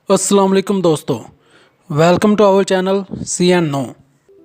अस्सलाम वालेकुम दोस्तों, welcome to our channel CN9।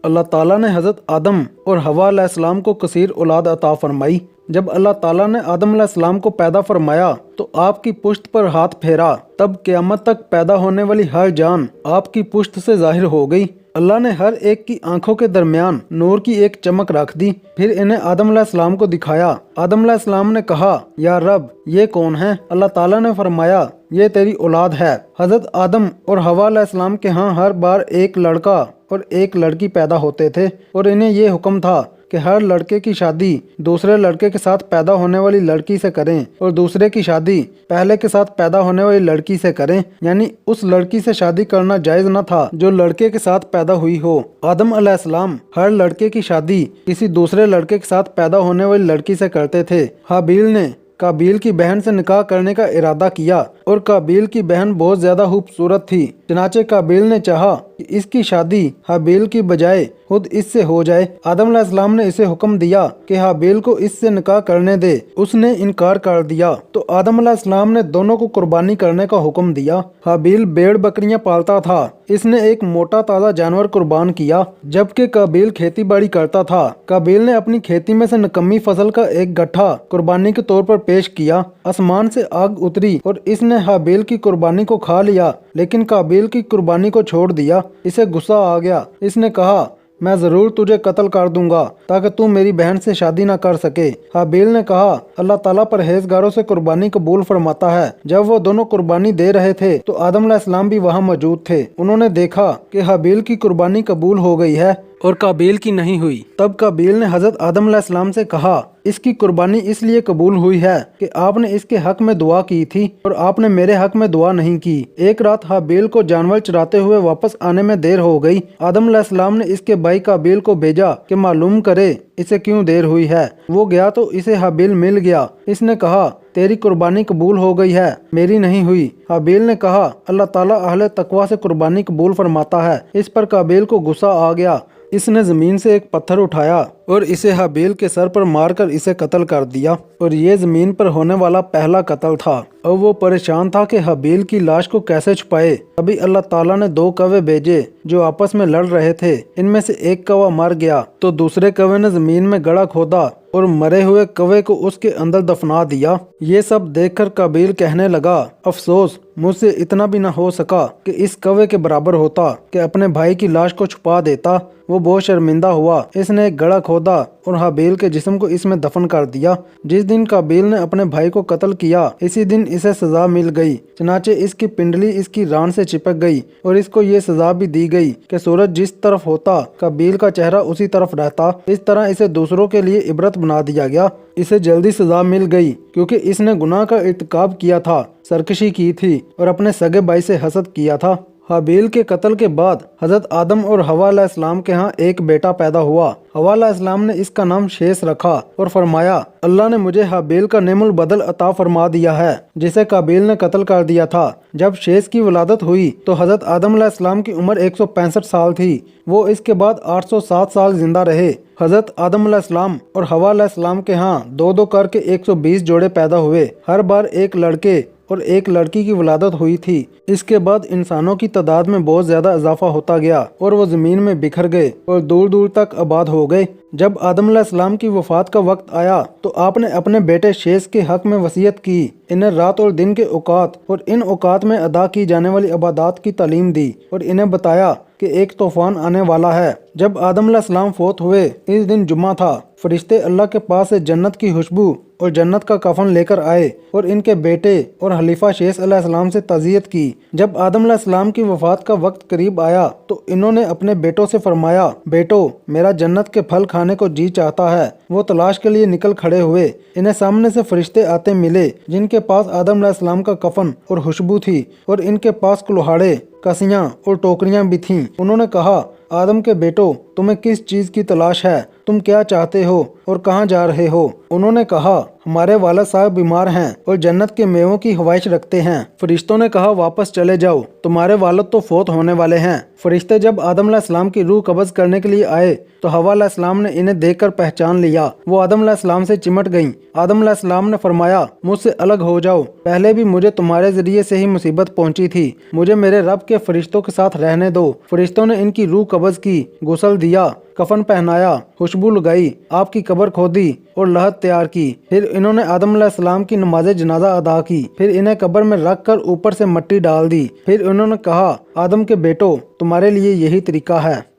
अल्लाह ताला ने हज़रत आदम और हवा अलैहिस्सलाम को कसीर औलाद अता फरमाई। जब अल्लाह ताला ने आदम अलैहिस्सलाम को पैदा फरमाया तो आपकी पुश्त पर हाथ फेरा, तब क़यामत तक पैदा होने वाली हर जान आपकी पुश्त से जाहिर हो गई। अल्लाह ने हर एक की आंखों के दरमियान नूर की एक चमक रख दी। फिर इन्हें आदम अलैहिस्सलाम को दिखाया। आदम अलैहिस्सलाम ने कहा, या रब, ये कौन है? अल्लाह ताला ने फरमाया, ये तेरी औलाद है। हज़रत आदम और हवा अलैहिस्सलाम के यहाँ हर बार एक लड़का और एक लड़की पैदा होते थे और इन्हें ये हुक्म था कि हर लड़के की शादी दूसरे लड़के के साथ पैदा होने वाली लड़की से करें और दूसरे की शादी पहले के साथ पैदा होने वाली लड़की से करें, यानी उस लड़की से शादी करना जायज़ न था जो लड़के के साथ पैदा हुई हो। आदम अलैहिस्सलाम हर लड़के की शादी किसी दूसरे लड़के के साथ पैदा होने वाली लड़की से करते थे। हाबील ने काबील की बहन से निकाह करने का इरादा किया और काबील की बहन बहुत ज्यादा खूबसूरत थी। चनाचे काबील ने चाहा कि इसकी शादी हाबील की बजाय खुद इससे हो जाए। आदम अलैहिस्सलाम ने इसे हुक्म दिया कि हाबील को इससे निकाह करने दे। उसने इनकार कर दिया तो आदम अलैहिस्सलाम ने दोनों को कुर्बानी करने का हुक्म दिया। हाबील भेड़ बकरियां पालता था, इसने एक मोटा ताज़ा जानवर कुर्बान किया, जबकि काबील खेती बाड़ी करता था। काबील ने अपनी खेती में से निकम्मी फसल का एक गट्ठा कुर्बानी के तौर पर पेश किया। आसमान से आग उतरी और इसने हाबील की कुर्बानी को खा लिया, लेकिन काबील की कुर्बानी को छोड़ दिया। इसे गुस्सा आ गया। इसने कहा, मैं ज़रूर तुझे कत्ल कर दूंगा ताकि तू मेरी बहन से शादी ना कर सके। हाबील ने कहा, अल्लाह ताला परहेजगारों से कुर्बानी कबूल फरमाता है। जब वो दोनों कुर्बानी दे रहे थे तो आदम अलैहिस्सलाम भी वहाँ मौजूद थे। उन्होंने देखा कि हाबील की कुर्बानी कबूल हो गई है और काबील की नहीं हुई। तब काबील ने हज़रत आदम अलैहिस्सलाम से कहा, इसकी कुर्बानी इसलिए कबूल हुई है कि आपने इसके हक में दुआ की थी और आपने मेरे हक में दुआ नहीं की। एक रात हाबील को जानवर चराते हुए वापस आने में देर हो गई। आदम अलैहिस्सलाम ने इसके भाई काबील को भेजा कि मालूम करे इसे क्यों देर हुई है। वो गया तो इसे हाबील मिल गया। इसने कहा, तेरी कुर्बानी कबूल हो गई है, मेरी नहीं हुई। हाबील ने कहा, अल्लाह ताला अहले तकवा से कुर्बानी कबूल फरमाता है। इस पर काबील को गुस्सा आ गया। इसने जमीन से एक पत्थर उठाया और इसे हाबील के सर पर मारकर इसे कत्ल कर दिया और ये जमीन पर होने वाला पहला कत्ल था। अब वो परेशान था कि हाबील की लाश को कैसे छुपाए। तभी अल्लाह ताला ने दो कौवे भेजे जो आपस में लड़ रहे थे। इनमें से एक कौवा मर गया तो दूसरे कौवे ने जमीन में गड्ढा खोदा और मरे हुए कौवे को उसके अंदर दफना दिया। ये सब देखकर काबील कहने लगा, अफसोस मुझसे इतना भी न हो सका कि इस कौवे के बराबर होता कि अपने भाई की लाश को छुपा देता। वो बहुत शर्मिंदा हुआ। इसने एक गड्ढा खोदा और हाबील के जिस्म को इसमें दफन कर दिया। जिस दिन काबील ने अपने भाई को कत्ल किया, इसी दिन इसे सजा मिल गई। चनाचे इसकी पिंडली इसकी रान से चिपक गई और इसको ये सजा भी दी गई कि सूरज जिस तरफ होता काबील का चेहरा उसी तरफ रहता। इस तरह इसे दूसरों के लिए इबरत बना दिया गया। इसे जल्दी सजा मिल गई क्योंकि इसने गुनाह का इर्तिकाब किया था, सरकशी की थी और अपने सगे भाई से हसद किया था। हाबील के कत्ल के बाद हज़रत आदम और हवा अलैहिस्सलाम के यहाँ एक बेटा पैदा हुआ। हवा अलैहिस्सलाम ने इसका नाम शेष रखा और फरमाया, अल्लाह ने मुझे हाबील का नेमुल बदल अता फरमा दिया है जिसे काबील ने कत्ल कर दिया था। जब शेष की वलादत हुई तो हज़रत आदम अलैहिस्सलाम की उम्र 165 साल थी। वो इसके बाद 807 साल जिंदा रहे। हज़रत आदम अलैहिस्सलाम और हवा अलैहिस्सलाम के यहाँ दो दो करके 120 जोड़े पैदा हुए। हर बार एक लड़के और एक लड़की की वलादत हुई थी। इसके बाद इंसानों की तादाद में बहुत ज्यादा इजाफा होता गया और वो जमीन में बिखर गए और दूर दूर तक आबाद हो गए। जब आदम अलैहिस्सलाम की वफात का वक्त आया तो आपने अपने बेटे शेष के हक में वसीयत की। इन्हें रात और दिन के औकात और इन औकात में अदा की जाने वाली इबादत की तालीम दी और इन्हें बताया कि एक तूफान आने वाला है। जब आदम अलैहिस्सलाम फोत हुए, इस दिन जुम्मा था। फरिश्ते अल्लाह के पास से जन्नत की खुशबू और जन्नत का कफन लेकर आए और इनके बेटे और खलीफा शेष अलैहिस्सलाम से ताज़ियत की। जब आदम अलैहिस्सलाम की वफात का वक्त करीब आया तो इन्होंने अपने बेटों से फरमाया, बेटो, मेरा जन्नत के फल खाने को जी चाहता है। वो तलाश के लिए निकल खड़े हुए। इन्हें सामने से फरिश्ते आते मिले जिनके पास आदम अलैहिस्सलाम का कफन और खुशबू थी और इनके पास कुल्हाड़े, कसियां और टोकरियां भी थीं। उन्होंने कहा, आदम के बेटो, तुम्हें किस चीज़ की तलाश है? तुम क्या चाहते हो और कहाँ जा रहे हो? انہوں نے کہا ہمارے والد صاحب بیمار ہیں اور جنت کے میووں کی خواہش رکھتے ہیں۔ فرشتوں نے کہا واپس چلے جاؤ، تمہارے والد تو فوت ہونے والے ہیں۔ فرشتے جب آدم علیہ السلام کی روح قبض کرنے کے لیے آئے تو حوا علیہ السلام نے انہیں دیکھ کر پہچان لیا۔ وہ آدم علیہ السلام سے چمٹ گئیں۔ آدم علیہ السلام نے فرمایا مجھ سے الگ ہو جاؤ، پہلے بھی مجھے تمہارے ذریعے سے ہی مصیبت پہنچی تھی، مجھے میرے رب کے فرشتوں کے ساتھ رہنے دو۔ فرشتوں نے ان کی روح قبض کی، غسل دیا، کفن پہنایا، خوشبو لگائی، آپ کی قبر کھودی اور لحد تیار کی۔ پھر انہوں نے آدم علیہ السلام کی نماز جنازہ ادا کی، پھر انہیں قبر میں رکھ کر اوپر سے مٹی ڈال دی۔ پھر انہوں نے کہا آدم کے بیٹو تمہارے لیے یہی طریقہ ہے۔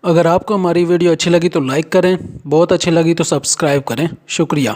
اگر آپ کو ہماری ویڈیو اچھی لگی تو لائک کریں، بہت اچھی لگی تو سبسکرائب کریں۔ شکریہ۔